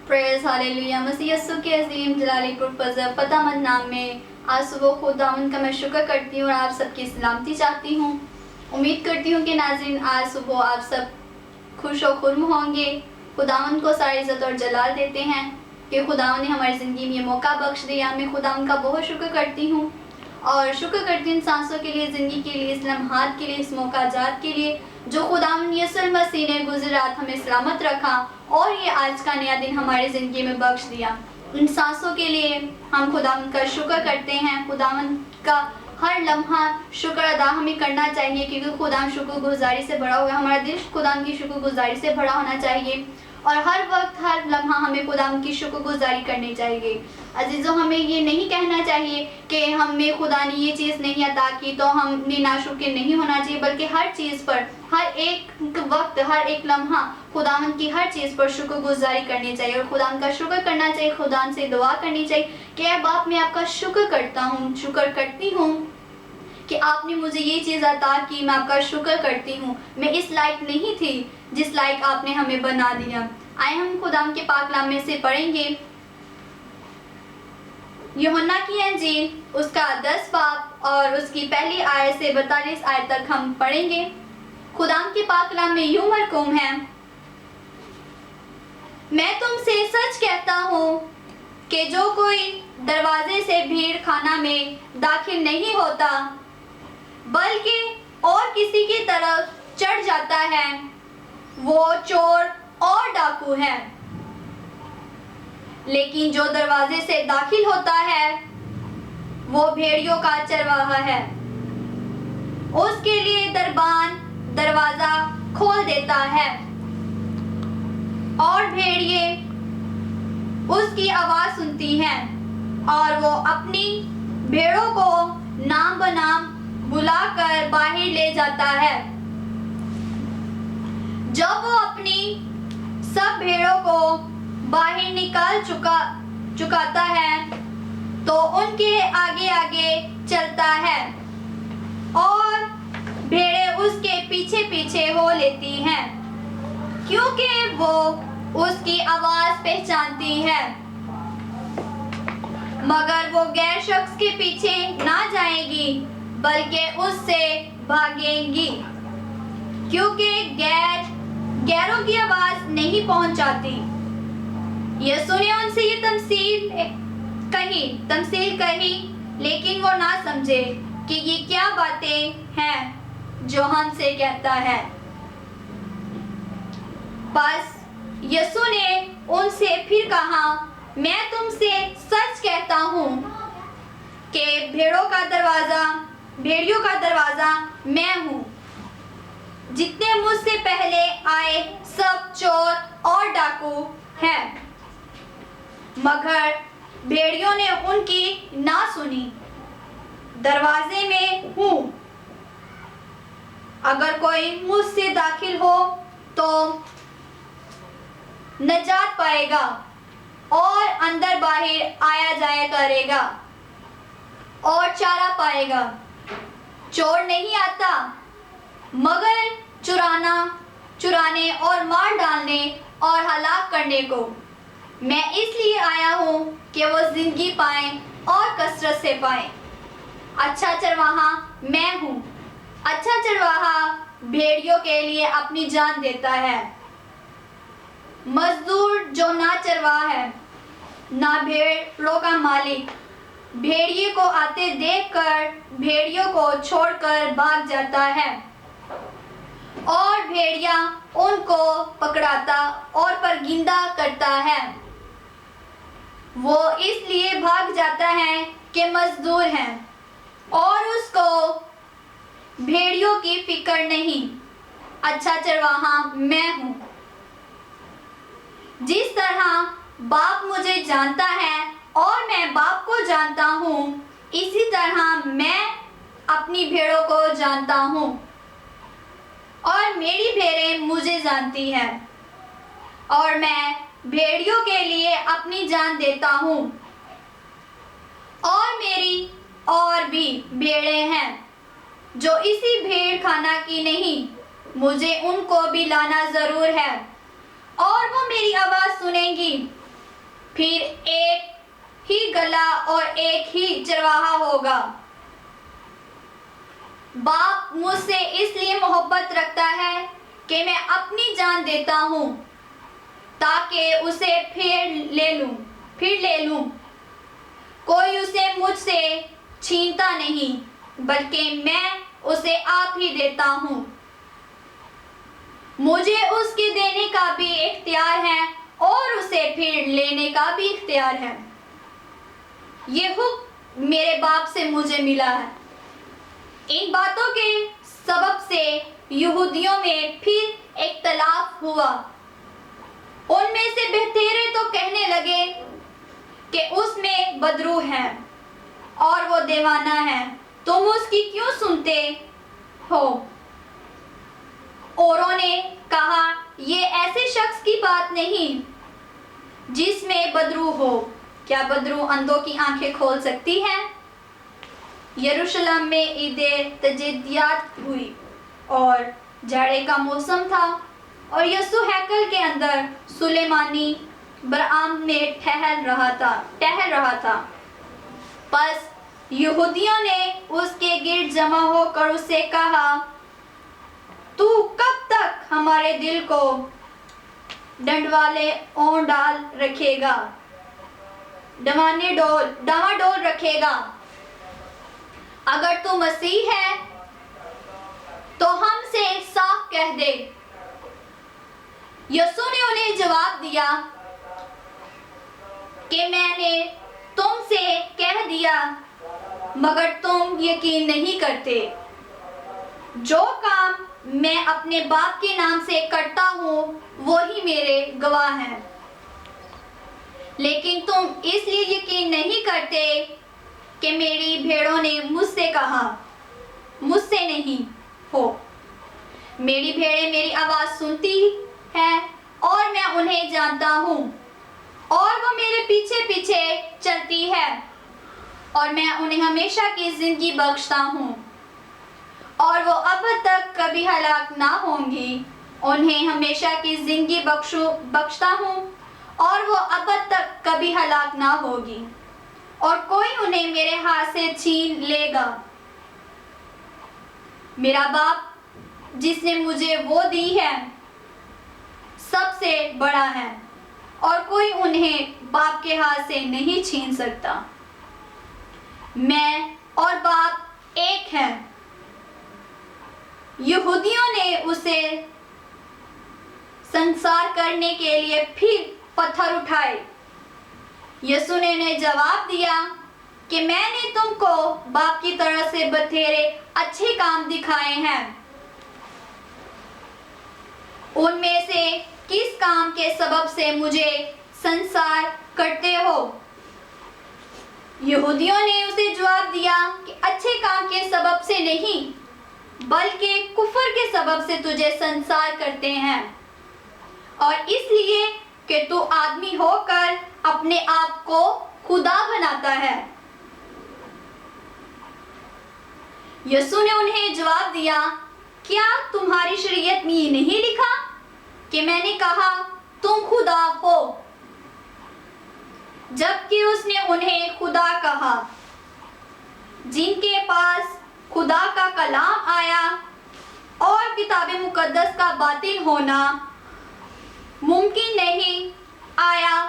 Praise hallelujah. मसीह यस्सु के अज़ीम जलाली पुरफ़ज़ल फ़तेहमंद नाम में आज सुबह खुदावंद का मैं शुक्र करती हूँ और आप सबकी सलामती चाहती हूँ। उम्मीद करती हूँ कि नाज़रीन आज सुबह आप सब खुश और खुर्म होंगे। खुदावंद को सारी इज़्ज़त और जलाल देते हैं कि खुदावंद ने हमारी ज़िंदगी में ये मौका बख्श दिया। मैं खुदावंद का बहुत शुक्र करती हूँ और शुक्र करती हूँ इन सांसों के लिए, ज़िंदगी के लिए, इस लम्हात के लिए, इस मौकाजात के लिए जो खुदावंद यीशु मसीह ने गुज़री रात हमें सलामत रखा और ये आज का नया दिन हमारी ज़िंदगी में बख्श दिया। इन सांसों के लिए हम खुदावंद का शुक्र करते हैं। खुदावंद का हर लम्हा शुक्र अदा हमें करना चाहिए क्योंकि खुदावंद शुक्रगुज़ारी से भरा हुआ है। हमारा दिल खुदावंद की शुक्रगुज़ारी से भरा होना चाहिए और हर वक्त हर लम्हा हमें खुदावंद की शुक्रगुज़ारी करनी चाहिए। अजीज़ों, हमें ये नहीं कहना चाहिए कि हमें खुदा ने ये चीज़ नहीं अता की तो हमने नाशुक्र नहीं होना चाहिए, बल्कि हर चीज़ पर, हर एक वक्त, हर एक लम्हा खुदावंद की हर चीज़ पर शुक्रगुज़ारी करनी चाहिए और खुदावंद का शुक्र करना चाहिए। खुदावंद से दुआ करनी चाहिए कि ऐ बाप, मैं आपका शुक्र करता हूँ, शुक्र करती हूँ कि आपने मुझे ये चीज़ अता की। मैं आपका शुक्र करती हूँ। मैं इस लायक नहीं थी जिस लायक आपने हमें बना दिया। आए हम खुदावंद के पाक कलाम में से पढ़ेंगे यूहन्ना की इंजील उसका 10 बाब और उसकी पहली आयत से 42 आयत तक हम पढ़ेंगे। खुदावंद के पाक कलाम में यूं मरकूम है, मैं तुमसे सच कहता हूँ कि जो कोई दरवाजे से भीड़ खाना में दाखिल नहीं होता बल्कि और किसी की तरफ चढ़ जाता है, वो चोर और डाकू है। लेकिन जो दरवाजे से दाखिल होता है वो भेड़ियों का चरवाहा है। उसके लिए दरबान दरवाजा खोल देता है और भेड़िए उसकी आवाज सुनती हैं और वो अपनी भेड़ों को नाम बनाम बुलाकर बाहर ले जाता है। जब वो अपनी सब भेड़ों को बाहर निकाल चुकाता है तो उनके आगे आगे चलता है और भेड़ें उसके पीछे पीछे हो लेती हैं क्योंकि वो उसकी आवाज पहचानती है। मगर वो गैर शख्स के पीछे ना जाएगी बल्कि उससे भागेंगी क्योंकि गैरों की आवाज नहीं पहुंचाती। यीशु ने उनसे ये तमसील कही लेकिन वो ना समझे कि ये क्या बातें हैं जो हमसे कहता है। बस यीशु ने उनसे फिर कहा, मैं तुमसे सच कहता हूँ कि भेड़ियों का दरवाजा मैं हूँ। जितने मुझसे पहले आए सब चोर और डाकू हैं, मगर भेड़ियों ने उनकी ना सुनी। दरवाजे में हूँ, अगर कोई मुझसे दाखिल हो तो नजात पाएगा और अंदर बाहर आया जाया करेगा और चारा पाएगा। चोर नहीं आता मगर चुराने और मार डालने और हलाक करने को। मैं इसलिए आया हूँ कि वो जिंदगी पाएं और कसरत से पाएं। अच्छा चरवाहा मैं हूँ। अच्छा चरवाहा भेड़ियों के लिए अपनी जान देता है। मजदूर जो ना चरवाहा है ना भेड़ों का मालिक भेड़िए को आते देखकर भेड़ियों को छोड़कर भाग जाता है और भेड़िया उनको पकड़ाता और परगिंदा करता है। वो इसलिए भाग जाता है कि मजदूर हैं और उसको भेड़ियों की फिक्र नहीं। अच्छा चरवाहा मैं हूँ। जिस तरह बाप मुझे जानता है और मैं बाप को जानता हूँ, इसी तरह मैं अपनी भेड़ों को जानता हूँ और मेरी भेड़ें मुझे जानती हैं और मैं भेड़ियों के लिए अपनी जान देता हूँ। और मेरी और भी भेड़ें हैं जो इसी भेड़ खाना की नहीं, मुझे उनको भी लाना जरूर है और वो मेरी आवाज सुनेंगी फिर एक ही गला और एक ही चरवाहा होगा। बाप मुझसे इसलिए मोहब्बत रखता है कि मैं अपनी जान देता हूँ ताकि उसे फिर ले लूँ। कोई उसे मुझसे छीनता नहीं, बल्कि मैं उसे आप ही देता हूँ। मुझे उसके देने का भी इख्तियार है और उसे फिर लेने का भी इख्तियार है। ये हुक्म मेरे बाप से मुझे मिला है। इन बातों के सबब से यहूदियों में फिर इख्तलाफ हुआ। उनमें से बहुतेरे तो कहने लगे कि उसमें बदरू है और वो दीवाना है, तुम उसकी क्यों सुनते हो? औरों ने कहा, ये ऐसे शख्स की बात नहीं जिसमें बदरू हो। क्या बदरू अंधों की आंखें खोल सकती है? यरूशलेम में ईदे तजदीयात हुई और जाड़े का मौसम था और यीशु हैकल के अंदर सुलेमानी बरआम में ठहर रहा था। बस यहूदियों ने उसके गिर्द जमा होकर उससे कहा, तू कब तक हमारे दिल को डाल रखेगा, डामाडोल रखेगा? अगर तू मसीह है तो हमसे साफ कह दे। यीशु ने उन्हें जवाब दिया कि मैंने तुमसे कह दिया, मगर तुम यकीन नहीं करते। जो काम मैं अपने बाप के नाम से करता हूँ वो ही मेरे गवाह हैं। लेकिन तुम इसलिए यकीन नहीं करते कि मेरी भेड़ों ने मुझसे कहा, मुझसे नहीं हो। मेरी भेड़ें मेरी आवाज़ सुनती है और मैं उन्हें जानता हूँ और वो मेरे पीछे पीछे चलती है और मैं उन्हें हमेशा की जिंदगी बख्शता हूँ और वो अब तक कभी हलाक ना होंगी। उन्हें हमेशा की जिंदगी बख्शता हूँ और वो अब तक कभी हलाक ना होगी और कोई उन्हें मेरे हाथ से छीन लेगा। मेरा बाप जिसने मुझे वो दी है सबसे बड़ा है और कोई उन्हें बाप के हाथ से नहीं छीन सकता। मैं और बाप एक हैं। यहूदियों ने उसे संसार करने के लिए फिर पत्थर उठाए। यीशु ने उन्हें जवाब दिया कि मैंने तुमको बाप की तरफ से बथेरे अच्छे काम दिखाए हैं। उनमें से किस काम के सबब से मुझे संसार करते हो? यहूदियों ने उसे जवाब दिया कि अच्छे काम के सबब से नहीं, बल्कि कुफर के सबब से तुझे संसार करते हैं और इसलिए कि तू आदमी होकर अपने आप को खुदा बनाता है। यीशु ने उन्हें जवाब दिया, क्या तुम्हारी शरीयत में ये नहीं लिखा कि मैंने कहा तुम खुदा हो? जबकि उसने उन्हें खुदा कहा। जिनके पास खुदा का कलाम आया और किताब मुकद्दस का बातिल होना मुमकिन नहीं आया,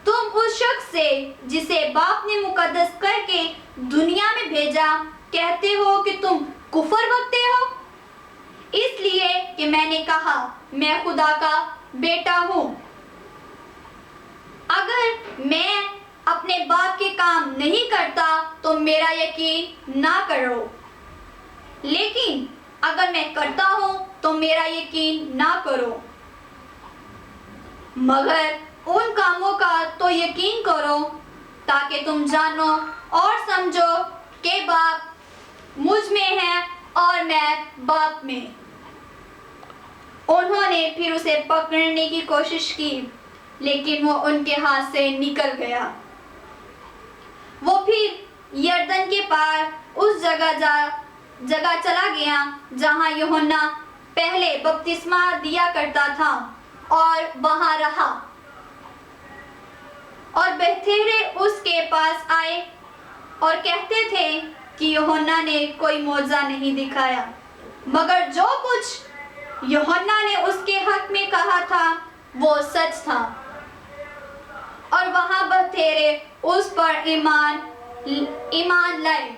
तुम उस शख्स से जिसे बाप ने मुकद्दस करके दुनिया में भेजा कहते हो कि तुम कुफर बकते हो, इसलिए कि मैंने कहा मैं खुदा का बेटा हूँ। अगर मैं अपने बाप के काम नहीं करता तो मेरा यकीन ना करो, लेकिन अगर मैं करता हूँ तो मेरा यकीन ना करो। मगर उन कामों का तो यकीन करो ताकि तुम जानो और समझो कि बाप मुझ में है और मैं बाप में। उन्होंने फिर उसे पकड़ने की कोशिश की, लेकिन वो उनके हाथ से निकल गया। वो फिर यरदन के पार उस जगह चला गया जहां यूहन्ना पहले बपतिस्मा दिया करता था और वहां रहा। और बहतेरे उसके पास आए और कहते थे कि यूहन्ना ने कोई मौजज़ा नहीं दिखाया, मगर जो कुछ यूहन्ना ने उसके हक में कहा था वो सच था। और वहाँ बहतेरे उस पर ईमान लाए।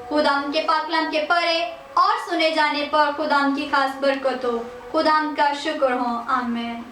खुदाम के पाकलाम के पढ़े और सुने जाने पर खुदाम की खास बरकत हो। खुदाम का शुक्र हो। आमीन।